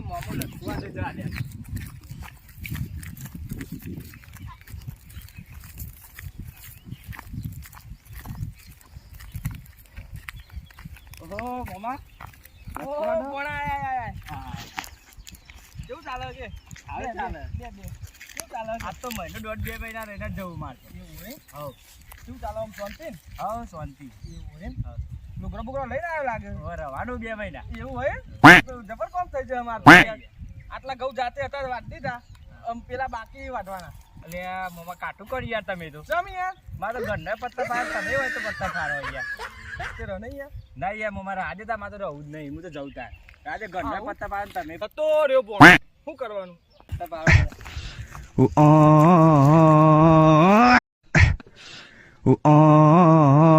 મામો લખવા દે જા દે. ઓહો મામા. ઓહો કોણા આય. હા. કેવું ચાલે છે? આવે ચાલે. બે. કેવું ચાલે? આ તો મહિનો દોઢ 2 મહિના રહીને જવું મારે. એવું હે? હા. કેવું ચાલે આમ શાંતિ? હા શાંતિ. એવું હે? હા. લુગડો બુગડો લઈને આવ્યો લાગે. હવે રવાનું 2 મહિના. એવું હે? જબર કોમ થઈ જાય અમારે. આટલા ઘઉં જાતે હતા વાટ દીધા. પેલા બાકી વાટવાના. એટલે આ મામા કાઠું કરી યાર તમે તો. જમ યાર. મારે ઘરના પત્તા પાર તમે હોય તો પત્તા ખારો યાર. તે રહો નહીં યાર. ના યાર મારા આજે તા મારે રહું જ નહીં. હું તો જઉં તાર. આજે ઘરના પત્તા પાર તમે તો રહ્યો પણ શું કરવાનું? પત્તા પાર. Oh